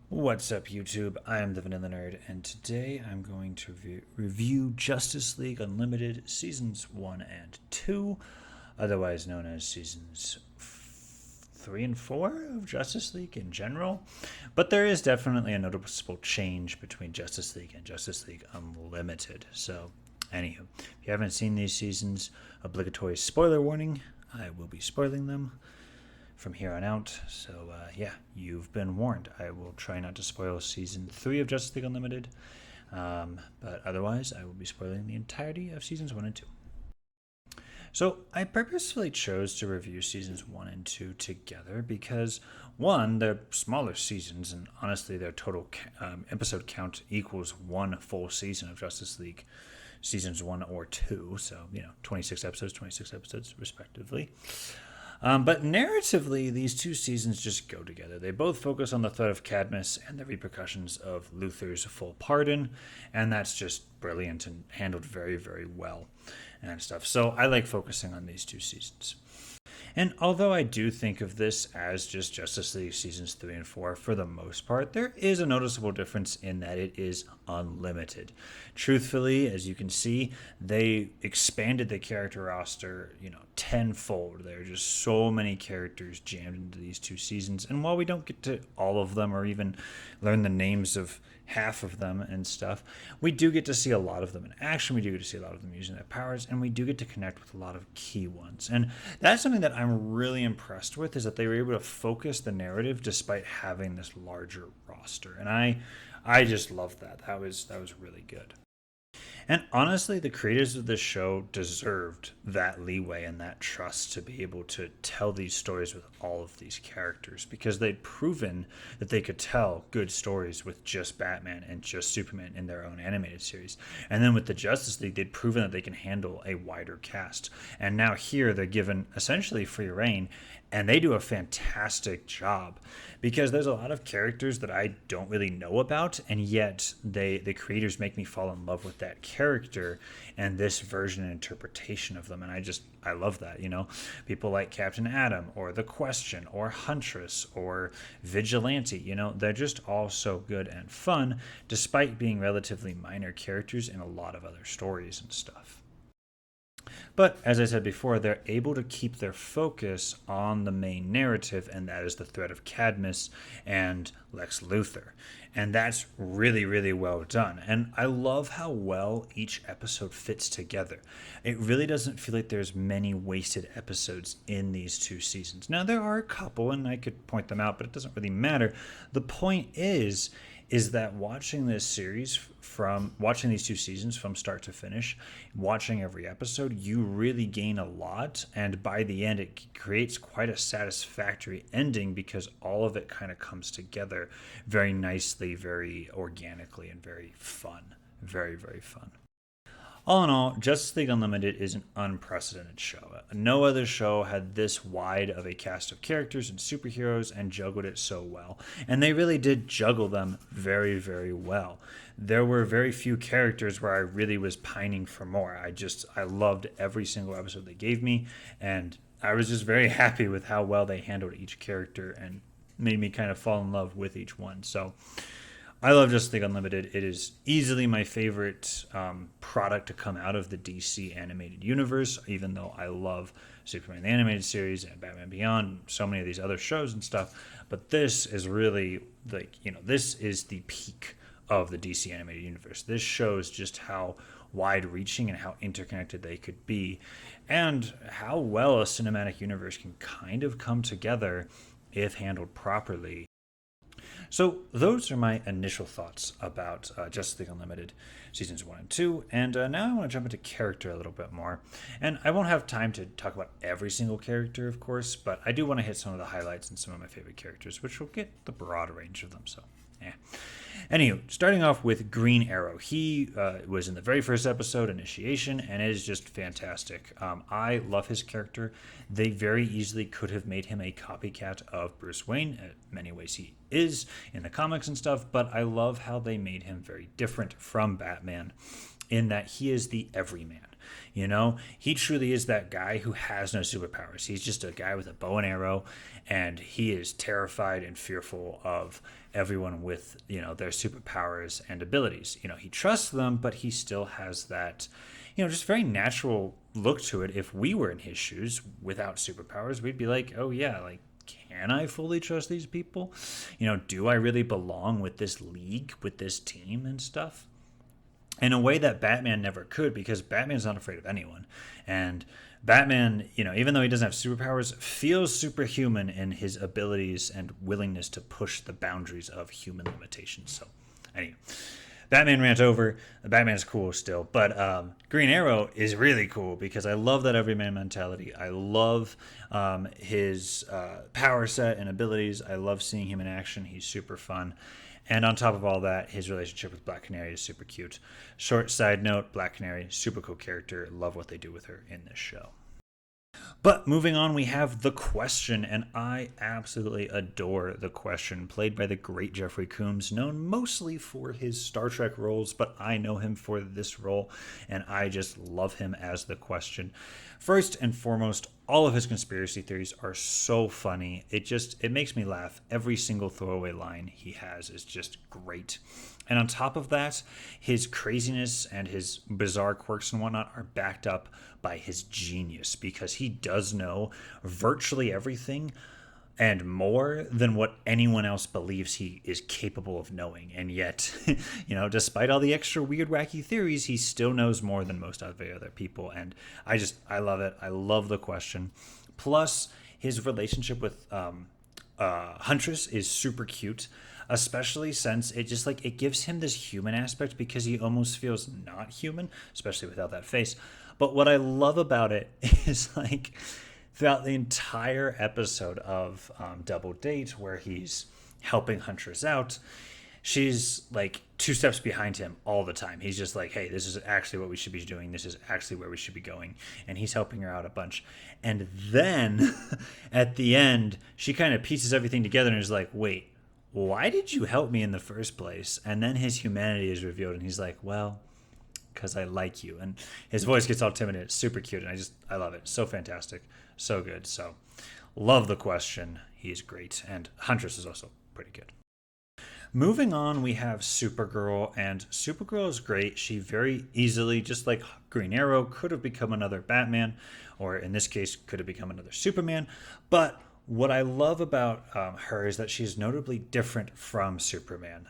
What's up, YouTube? I am the Vanilla Nerd, and today I'm going to review Justice League Unlimited Seasons 1 and 2, otherwise known as Seasons 3 and 4 of Justice League in general. But there is definitely a noticeable change between Justice League and Justice League Unlimited. So, anywho, if you haven't seen these seasons, obligatory spoiler warning, I will be spoiling them from here on out. So, yeah, you've been warned. I will try not to spoil Season 3 of Justice League Unlimited, but otherwise, I will be spoiling the entirety of Seasons 1 and 2. So, I purposefully chose to review Seasons 1 and 2 together because, one, they're smaller seasons, and honestly, their total episode count equals one full season of Justice League Seasons 1 or 2. So, 26 episodes, respectively. But narratively, these two seasons just go together. They both focus on the threat of Cadmus and the repercussions of Luthor's full pardon, and that's just brilliant and handled very, very well and stuff. So I like focusing on these two seasons. And although I do think of this as just Justice League Seasons 3 and 4 for the most part, there is a noticeable difference in that it is unlimited. Truthfully, as you can see, they expanded the character roster, tenfold. There are just so many characters jammed into these two seasons. And while we don't get to all of them or even learn the names of half of them and stuff, we do get to see a lot of them in action. We do get to see a lot of them using their powers, and we do get to connect with a lot of key ones. And that's something that I'm really impressed with, is that they were able to focus the narrative despite having this larger roster. And I just love that. That was really good. And honestly, the creators of this show deserved that leeway and that trust to be able to tell these stories with all of these characters, because they'd proven that they could tell good stories with just Batman and just Superman in their own animated series. And then with the Justice League, they'd proven that they can handle a wider cast. And now here they're given essentially free reign, and they do a fantastic job, because there's a lot of characters that I don't really know about, and yet the creators make me fall in love with that character and this version and interpretation of them. And I love that. People like Captain Atom or The Question or Huntress or Vigilante, they're just all so good and fun despite being relatively minor characters in a lot of other stories and stuff. But as I said before, they're able to keep their focus on the main narrative, and that is the threat of Cadmus and Lex Luthor. And that's really, really well done. And I love how well each episode fits together. It really doesn't feel like there's many wasted episodes in these two seasons. Now, there are a couple, and I could point them out, but it doesn't really matter. The point is that watching this series, from watching these two seasons from start to finish, watching every episode, you really gain a lot, and by the end it creates quite a satisfactory ending, because all of it kind of comes together very nicely, very organically, and very fun. Very, very fun. All in all, Justice League Unlimited is an unprecedented show. No other show had this wide of a cast of characters and superheroes and juggled it so well. And they really did juggle them very, very well. There were very few characters where I really was pining for more. I loved every single episode they gave me, and I was just very happy with how well they handled each character and made me kind of fall in love with each one. So I love Justice League Unlimited. It is easily my favorite product to come out of the DC animated universe, even though I love Superman the Animated Series and Batman Beyond, so many of these other shows and stuff. But this is really, this is the peak of the DC animated universe. This shows just how wide-reaching and how interconnected they could be, and how well a cinematic universe can kind of come together if handled properly. So those are my initial thoughts about Justice League Unlimited Seasons 1 and 2, and now I want to jump into character a little bit more. And I won't have time to talk about every single character, of course, but I do want to hit some of the highlights and some of my favorite characters, which will get the broad range of them, so yeah. Anywho, starting off with Green Arrow. He was in the very first episode, Initiation, and it is just fantastic. I love his character. They very easily could have made him a copycat of Bruce Wayne. In many ways he is in the comics and stuff, but I love how they made him very different from Batman, in that he is the everyman. You know, he truly is that guy who has no superpowers. He's just a guy with a bow and arrow, and he is terrified and fearful of everyone with, their superpowers and abilities. He trusts them, but he still has that, just very natural look to it. If we were in his shoes without superpowers, we'd be like, oh yeah, like, can I fully trust these people? Do I really belong with this league, with this team and stuff? In a way that Batman never could, because Batman's not afraid of anyone. And Batman, even though he doesn't have superpowers, feels superhuman in his abilities and willingness to push the boundaries of human limitations. So, anyway, Batman rant over. Batman's cool still, but Green Arrow is really cool because I love that everyman mentality. I love his power set and abilities. I love seeing him in action. He's super fun. And on top of all that, his relationship with Black Canary is super cute. Short side note, Black Canary, super cool character. Love what they do with her in this show. But moving on, we have The Question, and I absolutely adore The Question, played by the great Jeffrey Combs, known mostly for his Star Trek roles, but I know him for this role, and I just love him as The Question. First and foremost, all of his conspiracy theories are so funny. It makes me laugh. Every single throwaway line he has is just great. And on top of that, his craziness and his bizarre quirks and whatnot are backed up by his genius, because he does know virtually everything and more than what anyone else believes he is capable of knowing. And yet, despite all the extra weird, wacky theories, he still knows more than most of the other people. And I love it. I love The Question. Plus, his relationship with Huntress is super cute, especially since it gives him this human aspect, because he almost feels not human, especially without that face. But what I love about it is, like, throughout the entire episode of Double Date, where he's helping Huntress out, she's like 2 steps behind him all the time. He's just like, hey, this is actually what we should be doing. This is actually where we should be going. And he's helping her out a bunch. And then at the end, she kind of pieces everything together and is like, wait, why did you help me in the first place? And then his humanity is revealed, and he's like, well, because I like you. And his voice gets all timid. It's super cute, and I love it. So fantastic. So good. So love The Question. He's great. And Huntress is also pretty good. Moving on, we have Supergirl, and Supergirl is great. She very easily, just like Green Arrow, could have become another Batman, or in this case, could have become another Superman. But what I love about her is that she's notably different from Superman.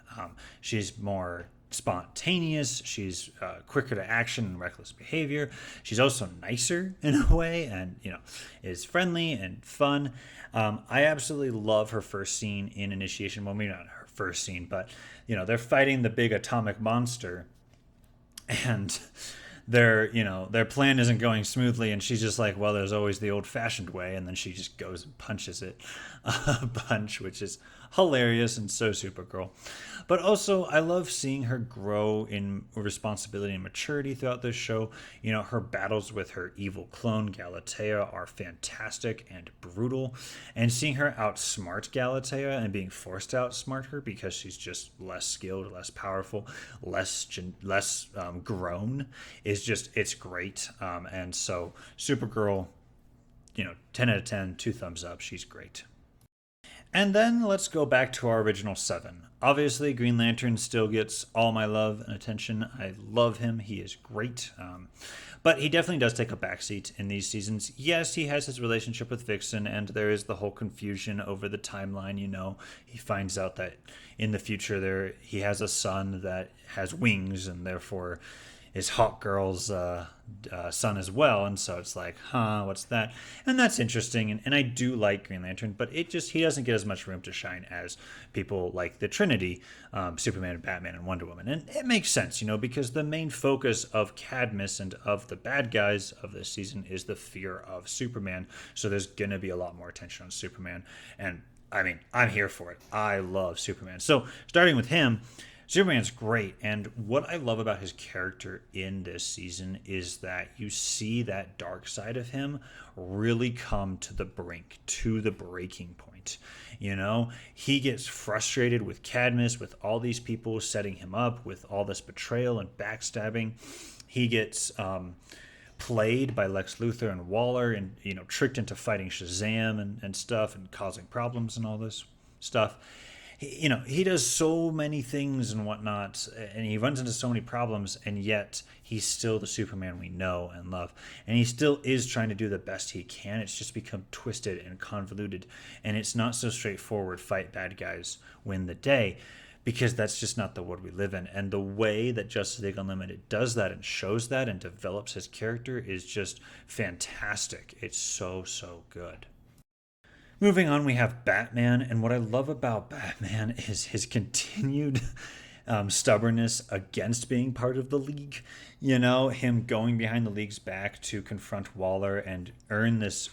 She's more spontaneous. She's quicker to action and reckless behavior. She's also nicer in a way, and is friendly and fun. I absolutely love her first scene in Initiation. Well, maybe not her first scene, but they're fighting the big atomic monster, and their plan isn't going smoothly, and she's just like, well, there's always the old-fashioned way, and then she just goes and punches it a bunch, which is hilarious and so Supergirl. But also, I love seeing her grow in responsibility and maturity throughout this show. Her battles with her evil clone Galatea are fantastic and brutal, and seeing her outsmart Galatea and being forced to outsmart her because she's just less skilled, less powerful, less grown it's great. And so Supergirl, 10 out of 10, 2 thumbs up. She's great. And then let's go back to our original 7. Obviously, Green Lantern still gets all my love and attention. I love him. He is great. But he definitely does take a backseat in these seasons. Yes, he has his relationship with Vixen, and there is the whole confusion over the timeline. He finds out that in the future he has a son that has wings, and therefore is Hawkgirl's son as well. And so it's like, what's that? And that's interesting. And I do like Green Lantern, but he doesn't get as much room to shine as people like the Trinity, Superman, Batman, and Wonder Woman. And it makes sense, because the main focus of Cadmus and of the bad guys of this season is the fear of Superman. So there's going to be a lot more attention on Superman. And I mean, I'm here for it. I love Superman. So starting with him, Superman's great, and what I love about his character in this season is that you see that dark side of him really come to the brink, to the breaking point. He gets frustrated with Cadmus, with all these people setting him up, with all this betrayal and backstabbing. He gets played by Lex Luthor and Waller, and tricked into fighting Shazam and stuff, and causing problems and all this stuff. He does so many things and whatnot, and he runs into so many problems, and yet he's still the Superman we know and love, and he still is trying to do the best he can. It's just become twisted and convoluted, and it's not so straightforward. Fight bad guys, win the day, because that's just not the world we live in. And the way that Justice League Unlimited does that and shows that and develops his character is just fantastic. It's so good. Moving on, we have Batman, and what I love about Batman is his continued stubbornness against being part of the League. Him going behind the League's back to confront Waller and earn this,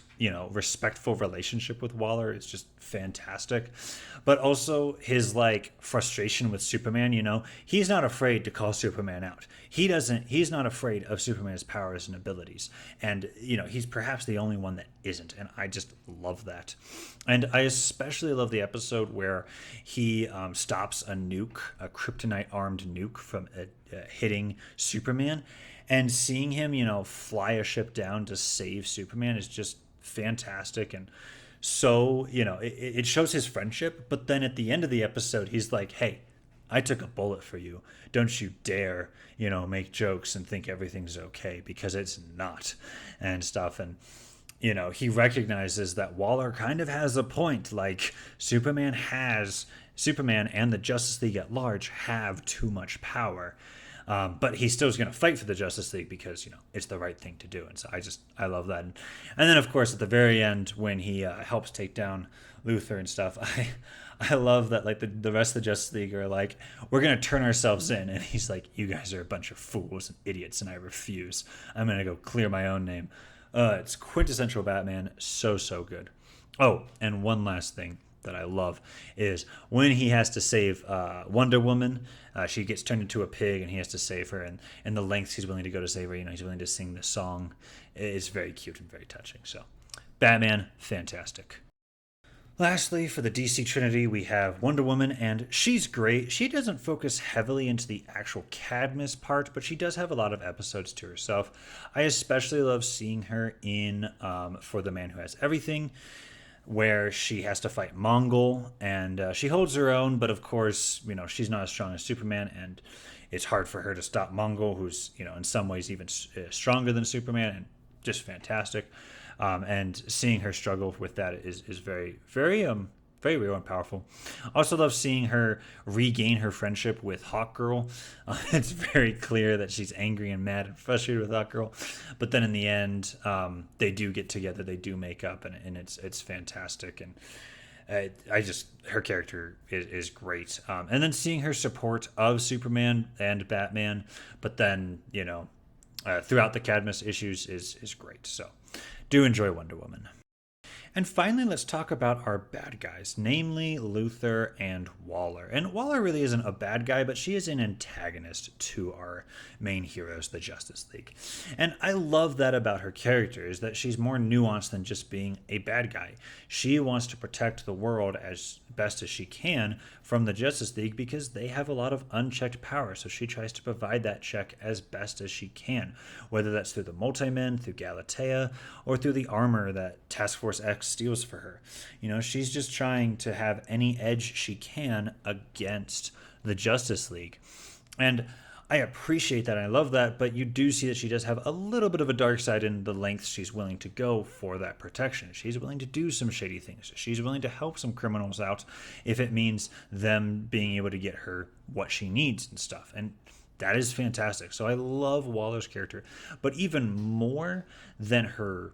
respectful relationship with Waller is just fantastic. But also his frustration with Superman. He's not afraid to call Superman out. He's not afraid of Superman's powers and abilities. And, he's perhaps the only one that isn't. And I just love that. And I especially love the episode where he stops a nuke, a kryptonite armed nuke from hitting Superman. And seeing him, fly a ship down to save Superman is just fantastic. And so, it shows his friendship. But then at the end of the episode, he's like, hey, I took a bullet for you. Don't you dare, make jokes and think everything's okay, because it's not, and stuff. And, he recognizes that Waller kind of has a point. Superman and the Justice League at large have too much power. But he still is going to fight for the Justice League because, it's the right thing to do. And so I love that. And then, of course, at the very end, when he helps take down Luthor and stuff, I love that, the rest of the Justice League are like, we're going to turn ourselves in. And he's like, you guys are a bunch of fools and idiots, and I refuse. I'm going to go clear my own name. It's quintessential Batman. So good. Oh, and one last thing that I love is when he has to save Wonder Woman. She gets turned into a pig, and he has to save her, and the lengths he's willing to go to save her. He's willing to sing the song. It's very cute and very touching. So, Batman, fantastic. Lastly, for the DC Trinity, we have Wonder Woman, and she's great. She doesn't focus heavily into the actual Cadmus part, but she does have a lot of episodes to herself. I especially love seeing her in For the Man Who Has Everything, where she has to fight Mongol, and she holds her own, but of course, she's not as strong as Superman, and it's hard for her to stop Mongol, who's, in some ways even stronger than Superman, and just fantastic. And seeing her struggle with that is very real and powerful. Also love seeing her regain her friendship with Hawkgirl. It's very clear that she's angry and mad and frustrated with Hawkgirl, but then in the end, they do get together, they do make up, and it's fantastic. And her character is great. And then seeing her support of Superman and Batman, but then throughout the Cadmus issues is great. So do enjoy Wonder Woman. And finally, let's talk about our bad guys, namely Luthor and Waller. And Waller really isn't a bad guy, but she is an antagonist to our main heroes, the Justice League. And I love that about her character, is that she's more nuanced than just being a bad guy. She wants to protect the world as best as she can from the Justice League because they have a lot of unchecked power. So she tries to provide that check as best as she can, whether that's through the Multi-Men, through Galatea, or through the armor that Task Force X steals for her. She's just trying to have any edge she can against the Justice League. And I appreciate that. I love that. But you do see that she does have a little bit of a dark side in the lengths she's willing to go for that protection. She's willing to do some shady things. She's willing to help some criminals out if it means them being able to get her what she needs and stuff. And that is fantastic. So I love Waller's character. But even more than her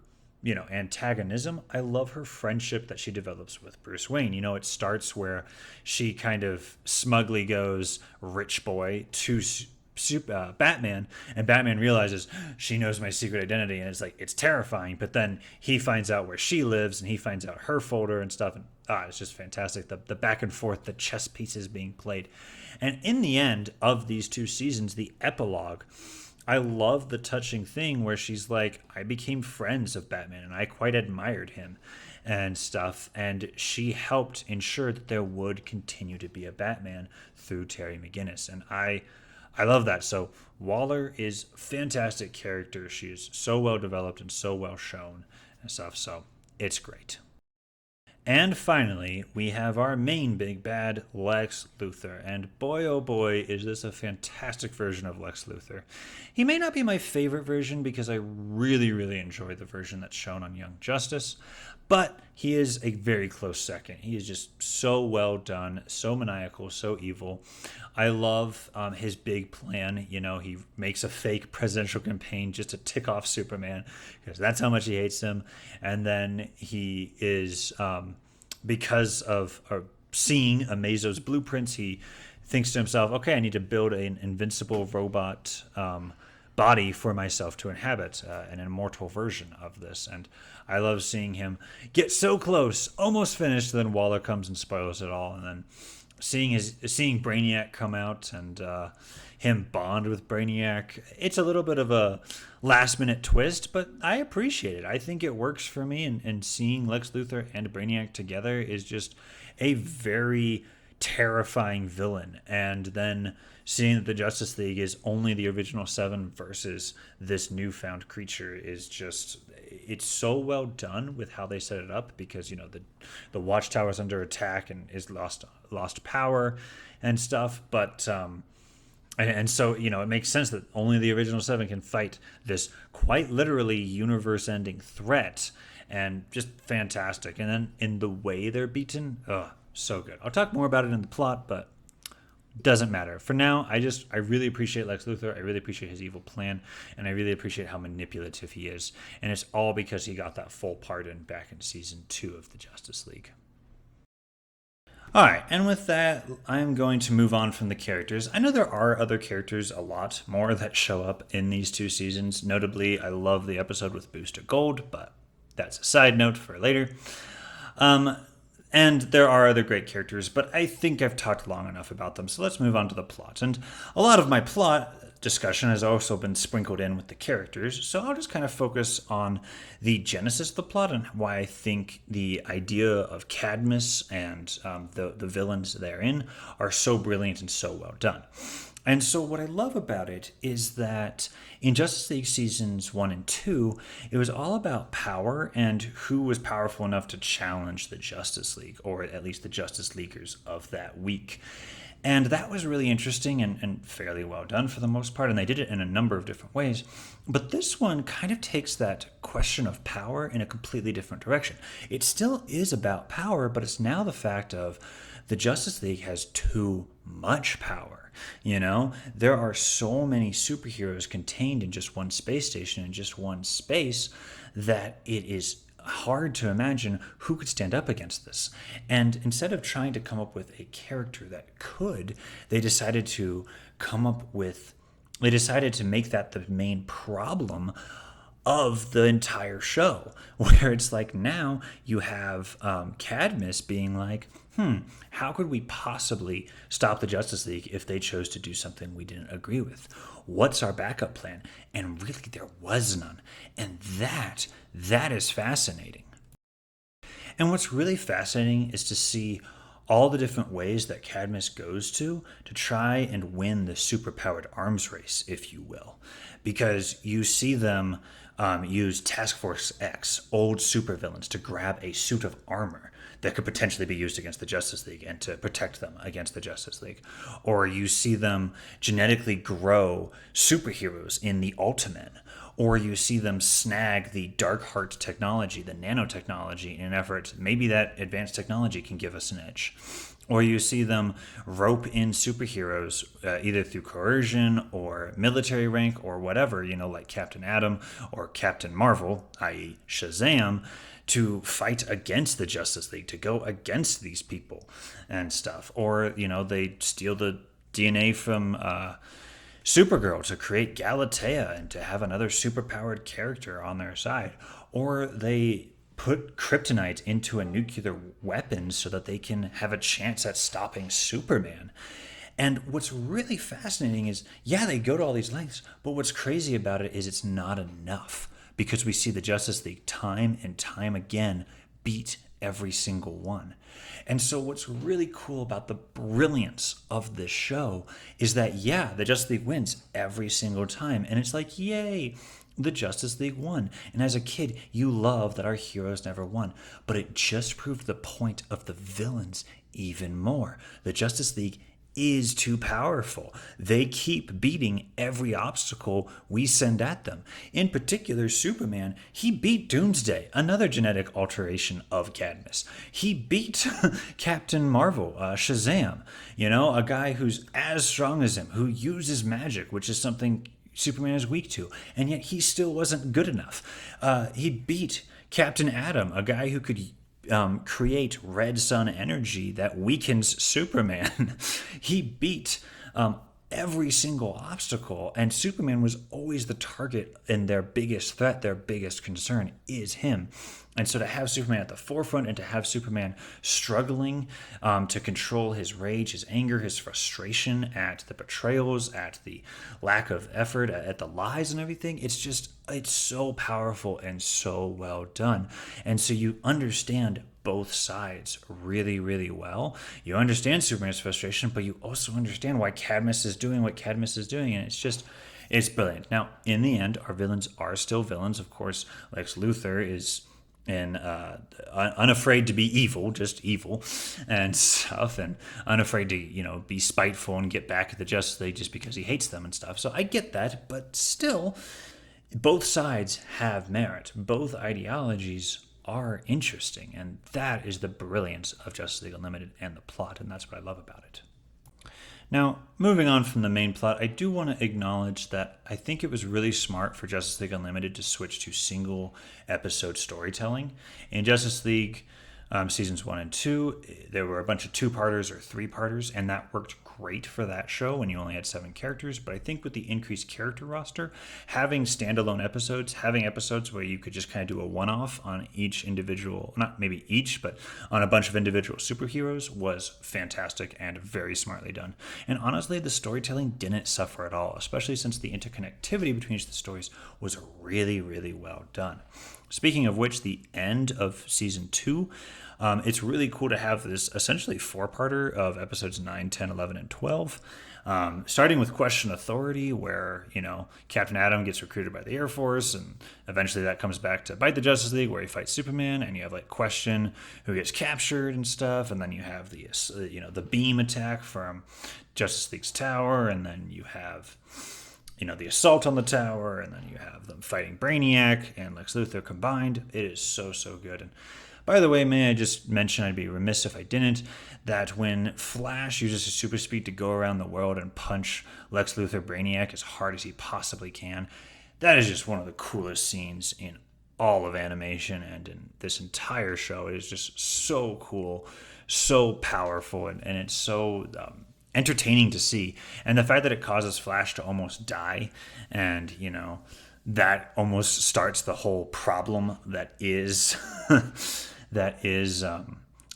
antagonism, I love her friendship that she develops with Bruce Wayne. It starts where she kind of smugly goes rich boy to Batman, and Batman realizes she knows my secret identity, and it's terrifying. But then he finds out where she lives, and he finds out her folder and stuff, and it's just fantastic. The back and forth, the chess pieces being played, and in the end of these two seasons, the epilogue, I love the touching thing where she's like, I became friends of Batman, and I quite admired him and stuff, and she helped ensure that there would continue to be a Batman through Terry McGinnis, and I I love that. So Waller is a fantastic character. She is so well developed and so well shown and stuff. So it's great. And finally, we have our main big bad, Lex Luthor. And boy, oh boy, is this a fantastic version of Lex Luthor. He may not be my favorite version because I really, really enjoy the version that's shown on Young Justice, but he is a very close second. He is just so well done, so maniacal, so evil. I love his big plan. You know, he makes a fake presidential campaign just to tick off Superman because that's how much he hates him. And then he is, because of seeing Amazo's blueprints, he thinks to himself, okay, I need to build an invincible robot body for myself to inhabit, an immortal version of this. And I love seeing him get so close, almost finished, then Waller comes and spoils it all. And then seeing Brainiac come out and him bond with Brainiac, it's a little bit of a last minute twist, but I appreciate it. I think it works for me, and seeing Lex Luthor and Brainiac together is just a very terrifying villain. And then seeing that the Justice League is only the original seven versus this newfound creature is just, it's so well done with how they set it up, because you know the Watchtower's under attack and is lost power and stuff, but and so you know it makes sense that only the original seven can fight this quite literally universe-ending threat, and just fantastic. And then in the way they're beaten, so good. I'll talk more about it in the plot, but doesn't matter. For now, I really appreciate Lex Luthor. I really appreciate his evil plan, and I really appreciate how manipulative he is. And it's all because he got that full pardon back in season 2 of the Justice League. All right, and with that, I'm going to move on from the characters. I know there are other characters, a lot more, that show up in these 2 seasons. Notably, I love the episode with Booster Gold, but that's a side note for later. And there are other great characters, but I think I've talked long enough about them, so let's move on to the plot. And a lot of my plot discussion has also been sprinkled in with the characters, so I'll just kind of focus on the genesis of the plot and why I think the idea of Cadmus and the villains therein are so brilliant and so well done. And so what I love about it is that in Justice League Seasons 1 and 2, it was all about power and who was powerful enough to challenge the Justice League, or at least the Justice Leaguers of that week. And that was really interesting and fairly well done for the most part, and they did it in a number of different ways. But this one kind of takes that question of power in a completely different direction. It still is about power, but it's now the fact of the Justice League has too much power. You know, there are so many superheroes contained in just one space station, in just one space, that it is hard to imagine who could stand up against this. And instead of trying to come up with a character that could, they decided to make that the main problem of the entire show, where it's like now you have Cadmus being like, how could we possibly stop the Justice League if they chose to do something we didn't agree with? What's our backup plan? And really, there was none. And that is fascinating. And what's really fascinating is to see all the different ways that Cadmus goes to try and win the superpowered arms race, if you will. Because you see them use Task Force X, old supervillains, to grab a suit of armor that could potentially be used against the Justice League and to protect them against the Justice League. Or you see them genetically grow superheroes in the Ultimen. Or you see them snag the Darkheart technology, the nanotechnology, in an effort, maybe that advanced technology can give us an edge. Or you see them rope in superheroes, either through coercion or military rank or whatever, you know, like Captain Atom or Captain Marvel, i.e. Shazam, to fight against the Justice League, to go against these people and stuff. Or, you know, they steal the DNA from Supergirl to create Galatea and to have another superpowered character on their side. Or they put kryptonite into a nuclear weapon so that they can have a chance at stopping Superman. And what's really fascinating is, yeah, they go to all these lengths, but what's crazy about it is it's not enough, because we see the Justice League time and time again beat every single one. And so what's really cool about the brilliance of this show is that, yeah, the Justice League wins every single time. And it's like, yay, the Justice League won. And as a kid, you love that our heroes never won. But it just proved the point of the villains even more. The Justice League is too powerful. They keep beating every obstacle we send at them. In particular, Superman, he beat Doomsday, another genetic alteration of Cadmus. He beat Captain Marvel, Shazam, a guy who's as strong as him, who uses magic, which is something Superman is weak to, and yet he still wasn't good enough. He beat Captain Atom, a guy who could create red sun energy that weakens Superman. He beat every single obstacle, and Superman was always the target, and their biggest threat, their biggest concern is him. And so to have Superman at the forefront and to have Superman struggling to control his rage, his anger, his frustration at the betrayals, at the lack of effort, at the lies and everything, it's so powerful and so well done. And so you understand both sides really, really well. You understand Superman's frustration, but you also understand why Cadmus is doing what Cadmus is doing. And it's brilliant. Now, in the end, our villains are still villains. Of course, Lex Luthor is unafraid to be evil, just evil and stuff, and unafraid to, be spiteful and get back at the Justice League just because he hates them and stuff. So I get that, but still, both sides have merit. Both ideologies are interesting, and that is the brilliance of Justice League Unlimited and the plot, and that's what I love about it. Now, moving on from the main plot, I do want to acknowledge that I think it was really smart for Justice League Unlimited to switch to single episode storytelling. In Justice League Seasons 1 and 2, there were a bunch of two-parters or three-parters, and that worked great for that show when you only had 7 characters. But I think with the increased character roster, having standalone episodes, having episodes where you could just kind of do a one-off on each individual, not maybe each, but on a bunch of individual superheroes was fantastic and very smartly done. And honestly, the storytelling didn't suffer at all, especially since the interconnectivity between each of the stories was really, really well done. Speaking of which, the end of season 2, it's really cool to have this essentially 4-parter of episodes 9, 10, 11, and 12. Starting with Question Authority, where, Captain Atom gets recruited by the Air Force, and eventually that comes back to bite the Justice League, where he fights Superman, and you have, Question, who gets captured and stuff, and then you have the beam attack from Justice League's tower, and then you have the assault on the tower, and then you have them fighting Brainiac and Lex Luthor combined. It is so, so good. And by the way, may I just mention, I'd be remiss if I didn't, that when Flash uses his super speed to go around the world and punch Lex Luthor Brainiac as hard as he possibly can, that is just one of the coolest scenes in all of animation and in this entire show. It is just so cool, so powerful, and it's so entertaining to see. And the fact that it causes Flash to almost die, and that almost starts the whole problem that is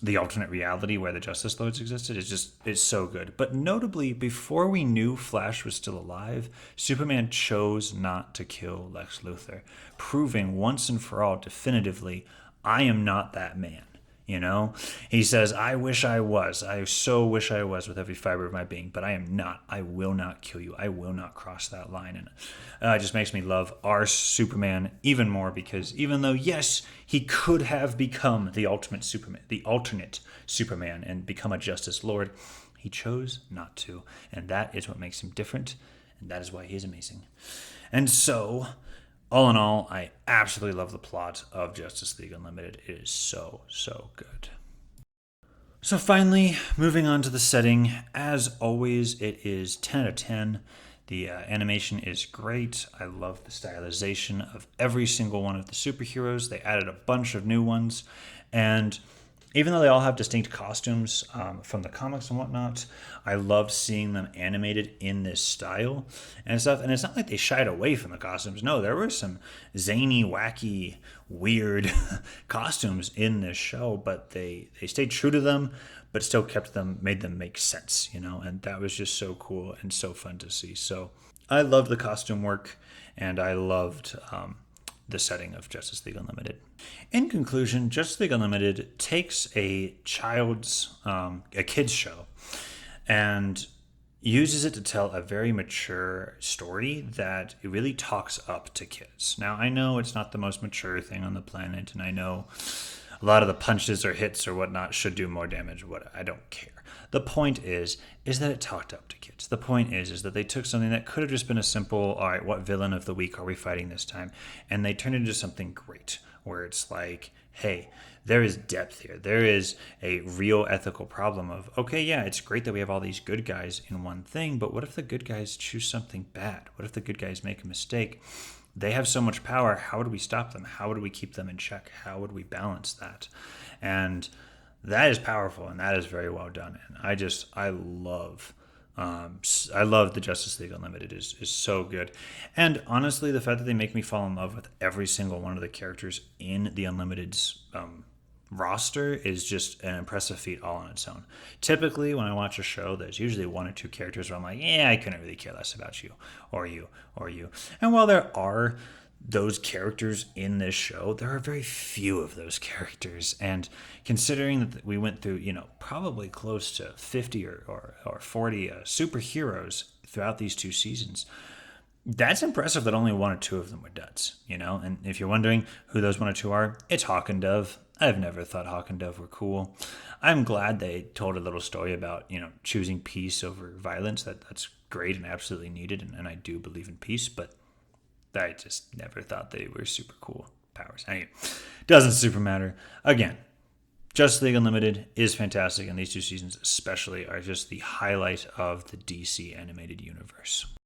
the alternate reality where the Justice Lords existed it's so good. But notably, before we knew Flash was still alive, Superman chose not to kill Lex Luthor, proving once and for all definitively, I am not that man. He says, I wish I was. I so wish I was with every fiber of my being, but I am not. I will not kill you. I will not cross that line. And it just makes me love our Superman even more, because even though, yes, he could have become the ultimate Superman, the alternate Superman, and become a Justice Lord, he chose not to. And that is what makes him different. And that is why he is amazing. And so, all in all, I absolutely love the plot of Justice League Unlimited. It is so, so good. So finally, moving on to the setting. As always, it is 10 out of 10. The animation is great. I love the stylization of every single one of the superheroes. They added a bunch of new ones. And even though they all have distinct costumes from the comics and whatnot, I love seeing them animated in this style and stuff. And it's not like they shied away from the costumes. No, there were some zany, wacky, weird costumes in this show, but they stayed true to them, but still made them make sense, and that was just so cool and so fun to see. So I loved the costume work, and I loved the setting of Justice League Unlimited. In conclusion, Justice League Unlimited takes a kid's show and uses it to tell a very mature story that it really talks up to kids. Now, I know it's not the most mature thing on the planet, and I know a lot of the punches or hits or whatnot should do more damage. I don't care. The point is that it talked up to kids. The point is that they took something that could have just been a simple, all right, what villain of the week are we fighting this time? And they turned it into something great, where it's like, hey, there is depth here. There is a real ethical problem of, okay, yeah, it's great that we have all these good guys in one thing, but what if the good guys choose something bad? What if the good guys make a mistake? They have so much power. How would we stop them? How would we keep them in check? How would we balance that? And that is powerful, and that is very well done. And I love the Justice League Unlimited is so good. And honestly, the fact that they make me fall in love with every single one of the characters in the Unlimited's roster is just an impressive feat all on its own. Typically, when I watch a show, there's usually one or two characters where I'm like, yeah, I couldn't really care less about you, or you, or you. And while there are those characters in this show, there are very few of those characters. And considering that we went through, probably close to 50 or 40 superheroes throughout these 2 seasons, that's impressive that only 1 or 2 of them were duds, And if you're wondering who those 1 or 2 are, it's Hawk and Dove. I've never thought Hawk and Dove were cool. I'm glad they told a little story about, choosing peace over violence. That's great and absolutely needed, and I do believe in peace, but I just never thought they were super cool powers. Anyway, doesn't super matter. Again, Justice League Unlimited is fantastic, and these 2 seasons especially are just the highlight of the DC animated universe.